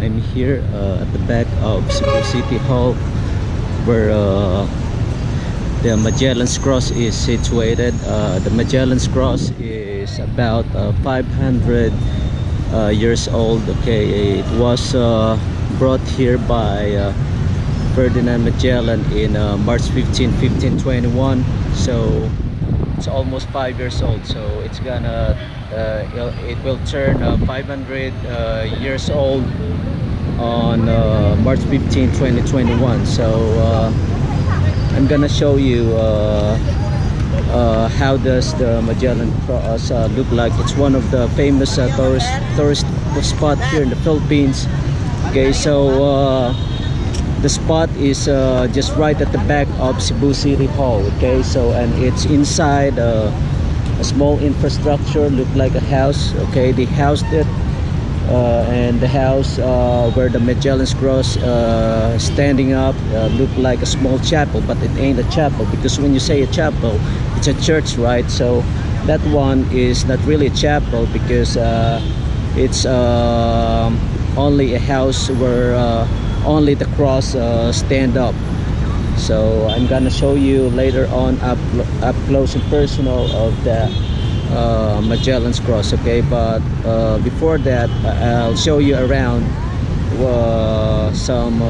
I'm here at the back of Cebu City Hall, where the Magellan's Cross is situated. The Magellan's Cross is about 500 years old. Okay, it was brought here by Ferdinand Magellan in March 15, 1521. So it's almost 5 years old. So it's gonna it will turn 500 years old on March 15, 2021. So I'm gonna show you how does the Magellan Cross look like. It's one of the famous tourist spot here in the Philippines. Okay, so the spot is just right at the back of Cebu City Hall. Okay, so and it's inside a small infrastructure, look like a house. Okay, they housed it, and the house where the Magellan's Cross standing up look like a small chapel, but it ain't a chapel, because when you say a chapel, it's a church, right? So that one is not really a chapel, because it's only a house where only the cross stand up. So I'm gonna show you later on up close and personal of the Magellan's Cross. Okay, but before that, I'll show you around some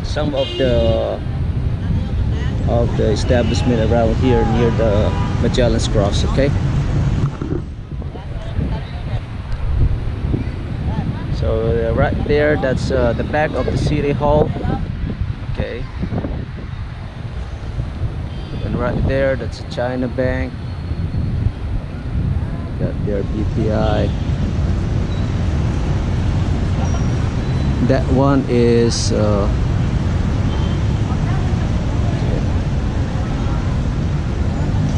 some of the establishment around here near the Magellan's Cross. Okay, so right there, that's the back of the City Hall. Okay, and right there, that's a China Bank. Got their BPI. That one is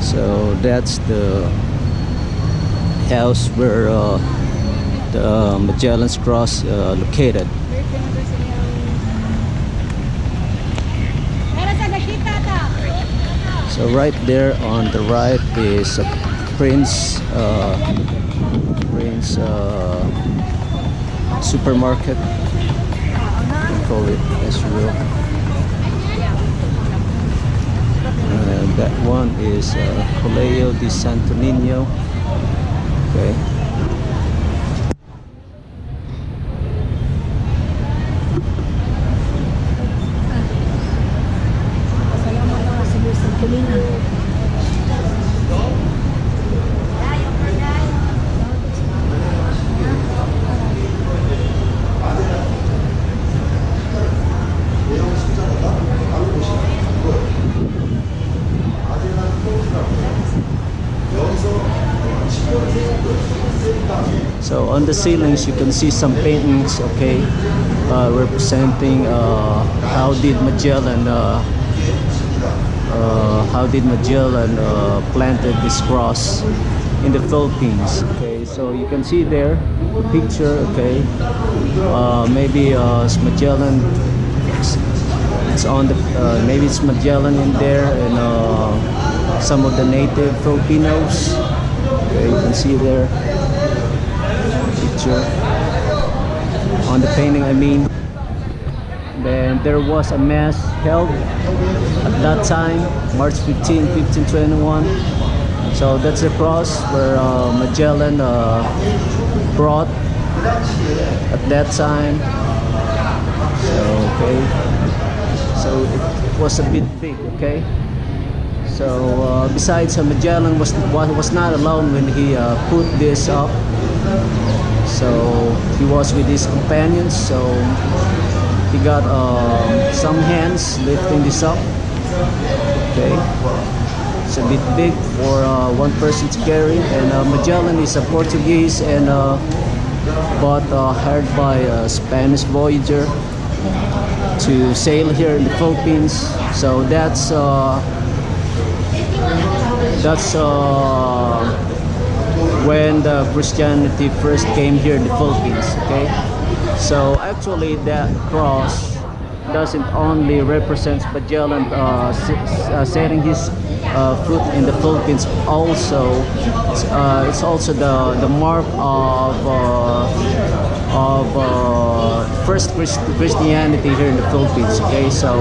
so that's the house where the Magellan's Cross located. So right there on the right is a Prince supermarket, we call it as well. That one is Colegio de Santo Niño. Okay. So on the ceilings you can see some paintings, okay, representing how did Magellan planted this cross in the Philippines. Okay, so you can see there the picture. Okay, maybe it's Magellan. It's on the maybe it's Magellan in there, and some of the native Filipinos. Okay, you can see there picture on the painting, I mean. Then there was a mass held at that time, March 15, 1521. So that's the cross where Magellan brought at that time. So okay, so it was a bit big. Okay, so besides Magellan was not alone when he put this up. So he was with his companions, so he got some hands lifting this up. Okay, it's a bit big for one person to carry. And Magellan is a Portuguese and but hired by a Spanish voyager to sail here in the Philippines. So that's when the Christianity first came here in the Philippines. Okay, so actually that cross doesn't only represent Magellan setting his foot in the Philippines. Also, it's also the mark of first Christianity here in the Philippines. Okay, so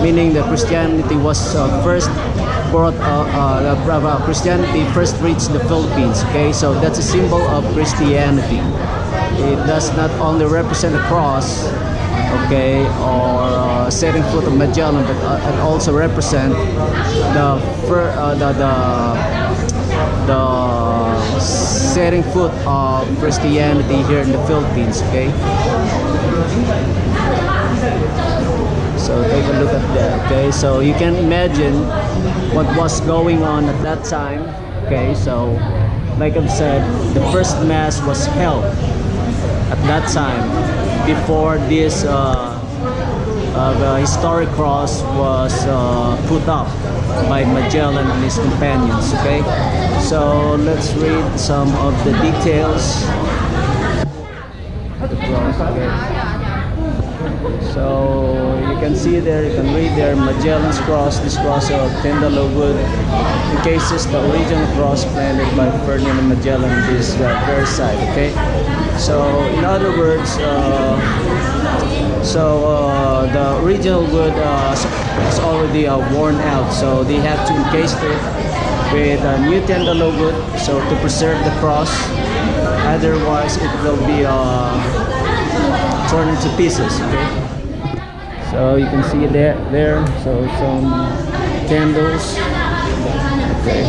meaning that Christianity was first brought Christianity first reached the Philippines. Okay, so that's a symbol of Christianity. It does not only represent a cross, okay, or setting foot of Magellan, but it also represent the setting foot of Christianity here in the Philippines. Okay, so take a look at that. Okay, so you can imagine what was going on at that time. Okay, so like I've said, the first mass was held at that time before this the historic cross was put up by Magellan and his companions. Okay, so let's read some of the details of the cross. Okay, so you can see there, you can read there, Magellan's cross. This cross of Tendalo wood encases the original cross planted by Ferdinand and Magellan on this very side. Okay, so in other words, the original wood is already worn out, so they have to encase it with new Tendalo wood, so to preserve the cross. Otherwise, it will be torn into pieces. Okay, so you can see there. So some candles. Okay.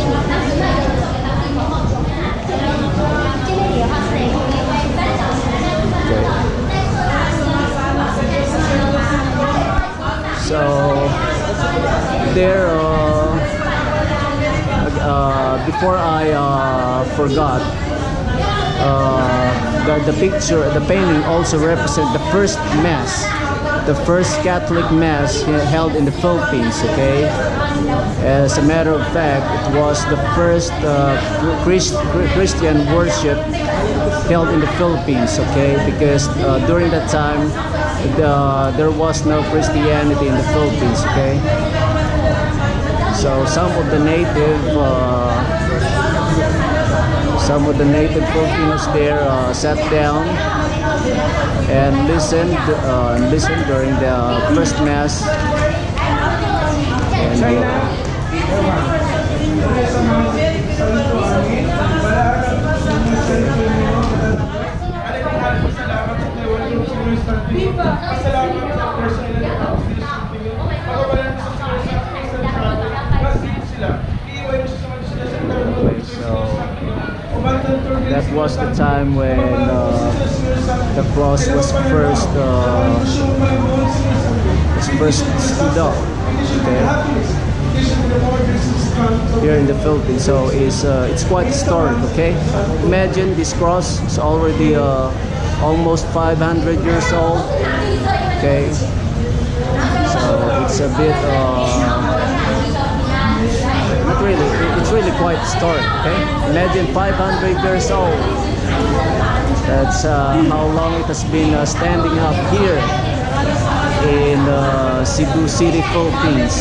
So there, before I forgot, the picture, the painting also represents the first mass, the first Catholic mass held in the Philippines. Okay, as a matter of fact, it was the first Christian worship held in the Philippines. Okay, because during that time there was no Christianity in the Philippines. Okay, so some of the native Filipinos there sat down and listened during the first mass. And, that was the time when the cross was first stood up. Okay, here in the Philippines. So it's quite historic. Okay, imagine this cross is already almost 500 years old. Okay, so it's a bit it's really quite historic. Okay, imagine 500 years old. That's how long it has been standing up here in Cebu City, Philippines.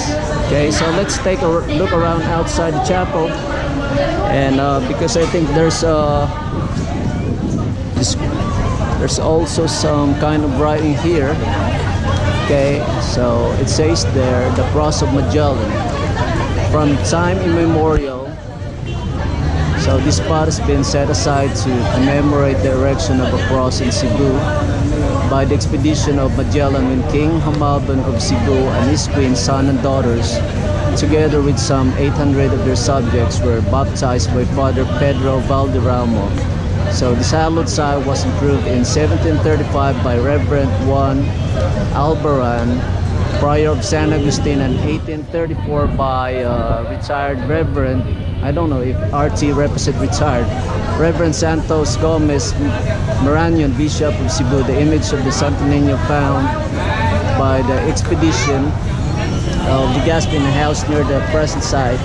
Okay, so let's take a look around outside the chapel, and because I think there's also some kind of writing here. Okay, so it says there, the cross of Magellan. From time immemorial, so this spot has been set aside to commemorate the erection of a cross in Cebu by the expedition of Magellan when King Hamalban of Cebu and his queen, son and daughters, together with some 800 of their subjects, were baptized by Father Pedro Valderramo. So this hallowed site was improved in 1735 by Reverend Juan Albaran, prior of San Agustin, and 1834 by retired Reverend, I don't know if RT represent retired, Reverend Santos Gomez Maranion, Bishop of Cebu. The image of the Santo Niño found by the expedition of the Gaspin house near the present site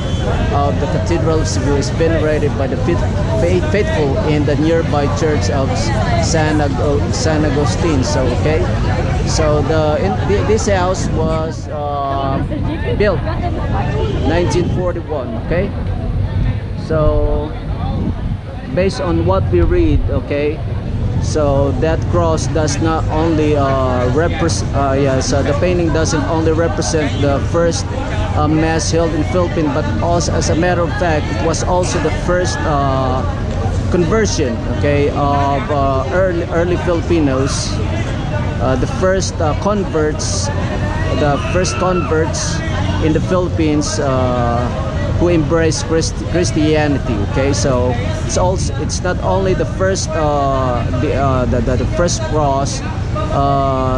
of the Cathedral of Cebu is venerated by the faithful in the nearby church of San Agustin. So okay, so this house was built 1941. Okay, so based on what we read, okay, so that cross does not only the painting doesn't only represent the first mass held in Philippines, but also, as a matter of fact, it was also the first conversion, okay, of early Filipinos, the first converts in the Philippines who embraced Christianity. Okay, so it's not only the first the first cross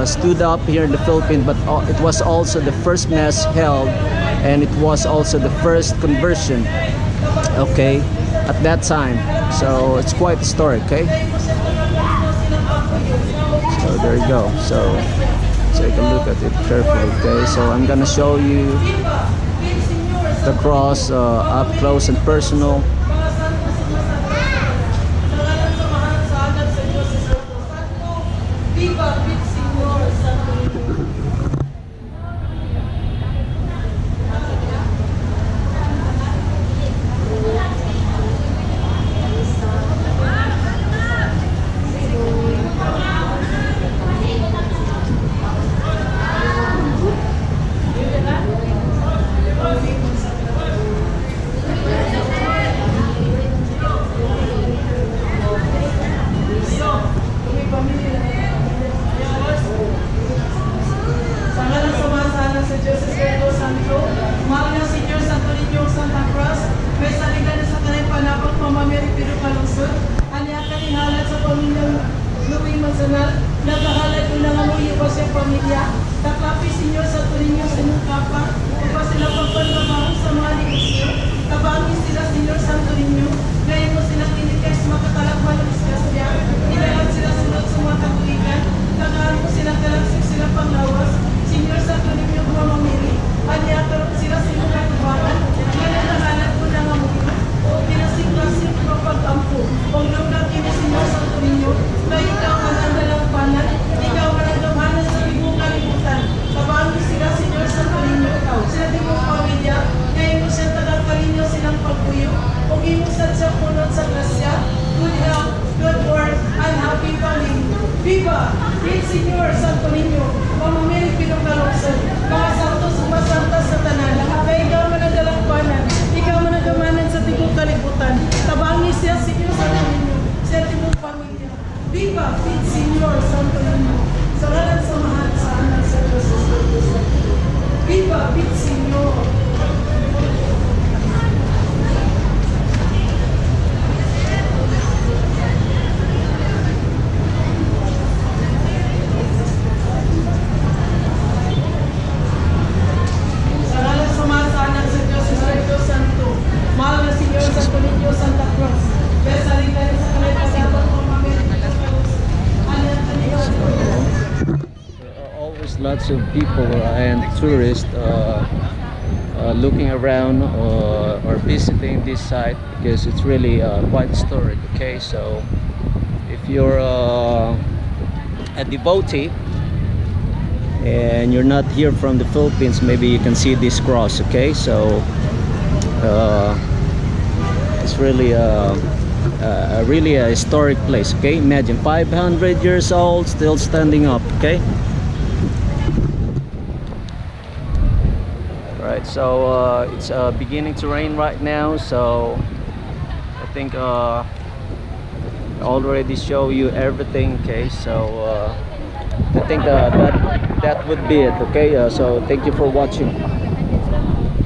stood up here in the Philippines, but it was also the first mass held, and it was also the first conversion, okay, at that time. So it's quite historic. Okay, so there you go. So take a look at it carefully. Okay, so I'm gonna show you the cross up close and personal. Viva! Il Señor Santo Niño, Mama Mary Pinagkalungsod, mga santos sumasanta sa tanan, kaya ikaw manadalang ikaw managamanan sa tigong kalibutan, tabangi siya Señor Santo Niño, sa tigong pamilya. Viva! Il Señor Santo Niño, sa ngalan sa mahal sa anak sa Diyos sa Santos. Viva! Il Señor! Lots of people and tourists looking around or visiting this site because it's really quite historic. Okay, so if you're a devotee and you're not here from the Philippines, maybe you can see this cross. Okay, so it's really really a historic place. Okay, imagine 500 years old, still standing up. Okay. So it's beginning to rain right now, so I think I already show you everything. Okay, so I think that would be it. Okay, so thank you for watching.